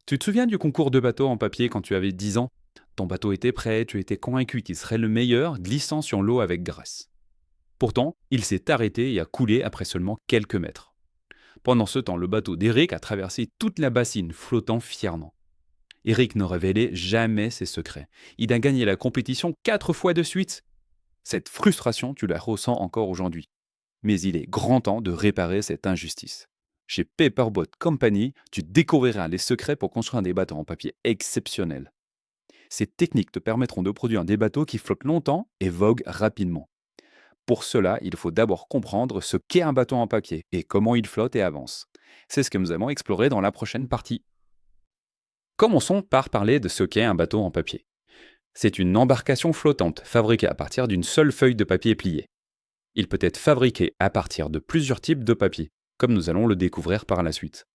Tu te souviens du concours de bateau en papier quand tu avais 10 ans? Ton bateau était prêt, tu étais convaincu qu'il serait le meilleur, glissant sur l'eau avec grâce. Pourtant, il s'est arrêté et a coulé après seulement quelques mètres. Pendant ce temps, le bateau d'Eric a traversé toute la bassine, flottant fièrement. Eric ne révélait jamais ses secrets. Il a gagné la compétition 4 fois de suite. Cette frustration, tu la ressens encore aujourd'hui. Mais il est grand temps de réparer cette injustice. Chez Paperboat Company, tu découvriras les secrets pour construire des bateaux en papier exceptionnels. Ces techniques te permettront de produire des bateaux qui flottent longtemps et voguent rapidement. Pour cela, il faut d'abord comprendre ce qu'est un bateau en papier et comment il flotte et avance. C'est ce que nous allons explorer dans la prochaine partie. Commençons par parler de ce qu'est un bateau en papier. C'est une embarcation flottante fabriquée à partir d'une seule feuille de papier pliée. Il peut être fabriqué à partir de plusieurs types de papier, comme nous allons le découvrir par la suite.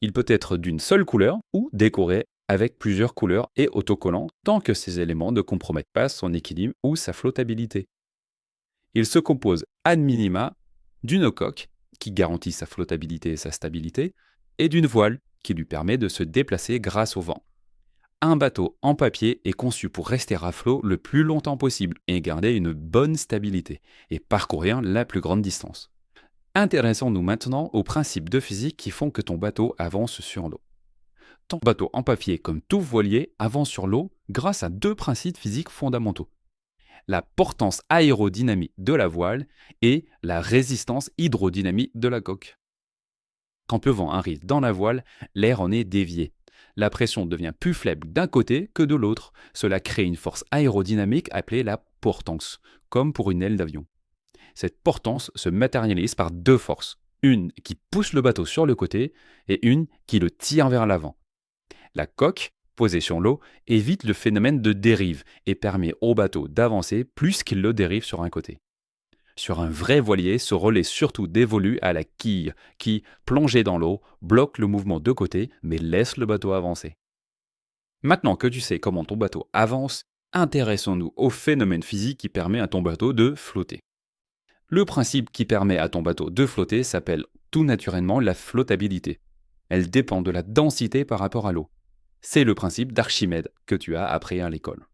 Il peut être d'une seule couleur ou décoré avec plusieurs couleurs et autocollants tant que ces éléments ne compromettent pas son équilibre ou sa flottabilité. Il se compose ad minima d'une coque qui garantit sa flottabilité et sa stabilité et d'une voile qui lui permet de se déplacer grâce au vent. Un bateau en papier est conçu pour rester à flot le plus longtemps possible et garder une bonne stabilité et parcourir la plus grande distance. Intéressons-nous maintenant aux principes de physique qui font que ton bateau avance sur l'eau. Ton bateau en papier, comme tout voilier, avance sur l'eau grâce à deux principes physiques fondamentaux: la portance aérodynamique de la voile et la résistance hydrodynamique de la coque. Quand le vent arrive dans la voile, l'air en est dévié. La pression devient plus faible d'un côté que de l'autre. Cela crée une force aérodynamique appelée la portance, comme pour une aile d'avion. Cette portance se matérialise par deux forces, une qui pousse le bateau sur le côté et une qui le tire vers l'avant. La coque, posée sur l'eau, évite le phénomène de dérive et permet au bateau d'avancer plus qu'il le dérive sur un côté. Sur un vrai voilier, ce relais surtout dévolu à la quille qui, plongée dans l'eau, bloque le mouvement de côté mais laisse le bateau avancer. Maintenant que tu sais comment ton bateau avance, intéressons-nous au phénomène physique qui permet à ton bateau de flotter. Le principe qui permet à ton bateau de flotter s'appelle tout naturellement la flottabilité. Elle dépend de la densité par rapport à l'eau. C'est le principe d'Archimède que tu as appris à l'école.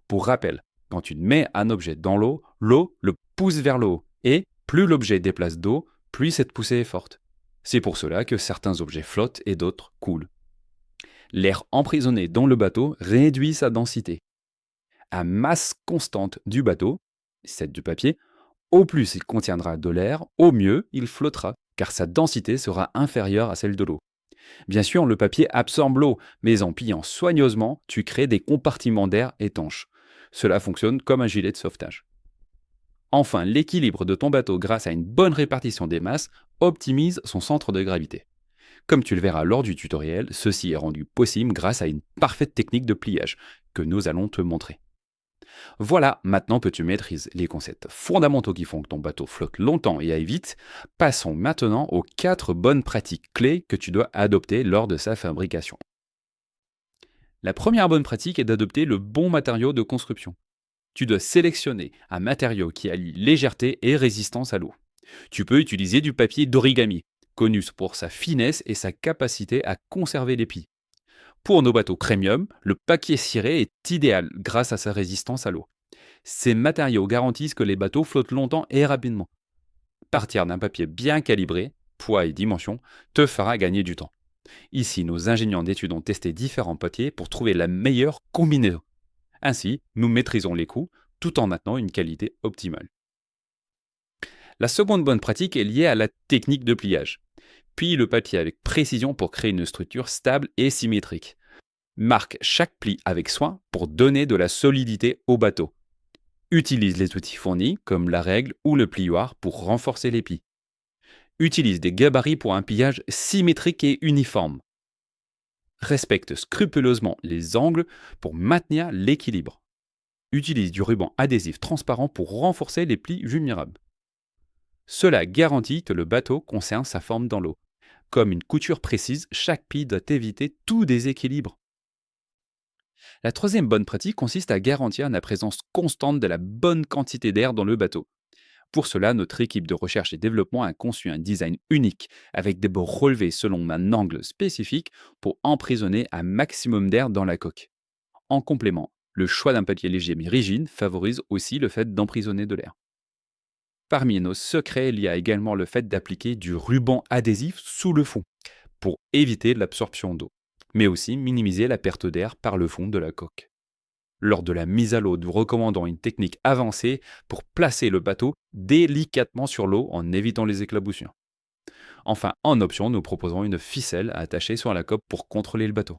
Pour rappel, quand tu mets un objet dans l'eau, l'eau le pousse vers le haut. Et plus l'objet déplace d'eau, plus cette poussée est forte. C'est pour cela que certains objets flottent et d'autres coulent. L'air emprisonné dans le bateau réduit sa densité. À masse constante du bateau, celle du papier, au plus il contiendra de l'air, au mieux il flottera, car sa densité sera inférieure à celle de l'eau. Bien sûr, le papier absorbe l'eau, mais en pliant soigneusement, tu crées des compartiments d'air étanches. Cela fonctionne comme un gilet de sauvetage. Enfin, l'équilibre de ton bateau grâce à une bonne répartition des masses optimise son centre de gravité. Comme tu le verras lors du tutoriel, ceci est rendu possible grâce à une parfaite technique de pliage que nous allons te montrer. Voilà, maintenant que tu maîtrises les concepts fondamentaux qui font que ton bateau flotte longtemps et aille vite, passons maintenant aux 4 bonnes pratiques clés que tu dois adopter lors de sa fabrication. La première bonne pratique est d'adopter le bon matériau de construction. Tu dois sélectionner un matériau qui allie légèreté et résistance à l'eau. Tu peux utiliser du papier d'origami, connu pour sa finesse et sa capacité à conserver les plis. Pour nos bateaux premium, le papier ciré est idéal grâce à sa résistance à l'eau. Ces matériaux garantissent que les bateaux flottent longtemps et rapidement. Partir d'un papier bien calibré, poids et dimensions, te fera gagner du temps. Ici, nos ingénieurs d'études ont testé différents papiers pour trouver la meilleure combinaison. Ainsi, nous maîtrisons les coûts tout en maintenant une qualité optimale. La seconde bonne pratique est liée à la technique de pliage. Plie le papier avec précision pour créer une structure stable et symétrique. Marque chaque pli avec soin pour donner de la solidité au bateau. Utilise les outils fournis comme la règle ou le plioir pour renforcer les plis. Utilise des gabarits pour un pliage symétrique et uniforme. Respecte scrupuleusement les angles pour maintenir l'équilibre. Utilise du ruban adhésif transparent pour renforcer les plis vulnérables. Cela garantit que le bateau conserve sa forme dans l'eau. Comme une couture précise, chaque pli doit éviter tout déséquilibre. La troisième bonne pratique consiste à garantir la présence constante de la bonne quantité d'air dans le bateau. Pour cela, notre équipe de recherche et développement a conçu un design unique avec des bords relevés selon un angle spécifique pour emprisonner un maximum d'air dans la coque. En complément, le choix d'un papier léger mais rigide favorise aussi le fait d'emprisonner de l'air. Parmi nos secrets, il y a également le fait d'appliquer du ruban adhésif sous le fond pour éviter l'absorption d'eau, mais aussi minimiser la perte d'air par le fond de la coque. Lors de la mise à l'eau, nous recommandons une technique avancée pour placer le bateau délicatement sur l'eau en évitant les éclaboussures. Enfin, en option, nous proposons une ficelle à attacher sur la coque pour contrôler le bateau.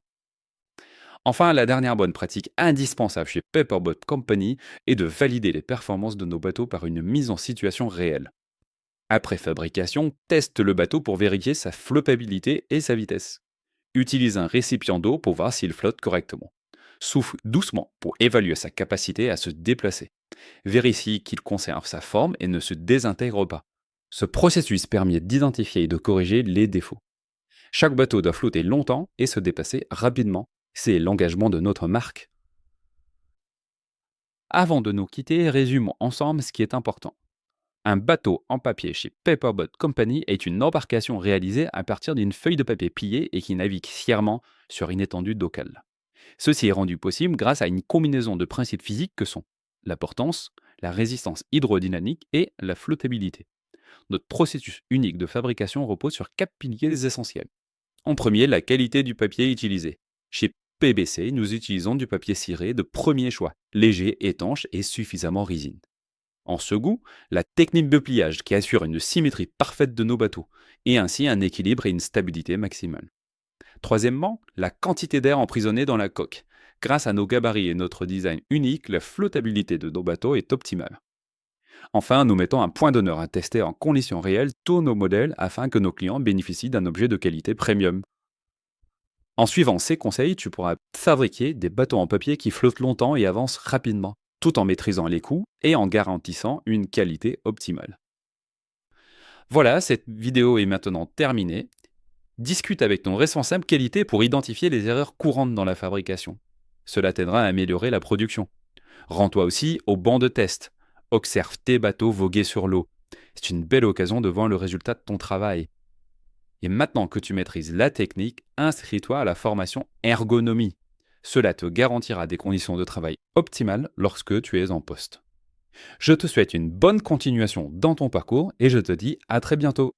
Enfin, la dernière bonne pratique indispensable chez Paperboat Company est de valider les performances de nos bateaux par une mise en situation réelle. Après fabrication, teste le bateau pour vérifier sa flottabilité et sa vitesse. Utilise un récipient d'eau pour voir s'il flotte correctement. Souffle doucement pour évaluer sa capacité à se déplacer. Vérifie qu'il conserve sa forme et ne se désintègre pas. Ce processus permet d'identifier et de corriger les défauts. Chaque bateau doit flotter longtemps et se dépasser rapidement. C'est l'engagement de notre marque. Avant de nous quitter, résumons ensemble ce qui est important. Un bateau en papier chez Paperboat Company est une embarcation réalisée à partir d'une feuille de papier pliée et qui navigue fièrement sur une étendue d'eau calme. Ceci est rendu possible grâce à une combinaison de principes physiques que sont la portance, la résistance hydrodynamique et la flottabilité. Notre processus unique de fabrication repose sur 4 piliers essentiels. En premier, la qualité du papier utilisé. Chez PBC, nous utilisons du papier ciré de premier choix, léger, étanche et suffisamment résine. En second, la technique de pliage qui assure une symétrie parfaite de nos bateaux et ainsi un équilibre et une stabilité maximale. Troisièmement, la quantité d'air emprisonné dans la coque. Grâce à nos gabarits et notre design unique, la flottabilité de nos bateaux est optimale. Enfin, nous mettons un point d'honneur à tester en conditions réelles tous nos modèles afin que nos clients bénéficient d'un objet de qualité premium. En suivant ces conseils, tu pourras fabriquer des bateaux en papier qui flottent longtemps et avancent rapidement, tout en maîtrisant les coûts et en garantissant une qualité optimale. Voilà, cette vidéo est maintenant terminée. Discute avec ton responsable qualité pour identifier les erreurs courantes dans la fabrication. Cela t'aidera à améliorer la production. Rends-toi aussi au banc de test. Observe tes bateaux voguer sur l'eau. C'est une belle occasion de voir le résultat de ton travail. Et maintenant que tu maîtrises la technique, inscris-toi à la formation ergonomie. Cela te garantira des conditions de travail optimales lorsque tu es en poste. Je te souhaite une bonne continuation dans ton parcours et je te dis à très bientôt.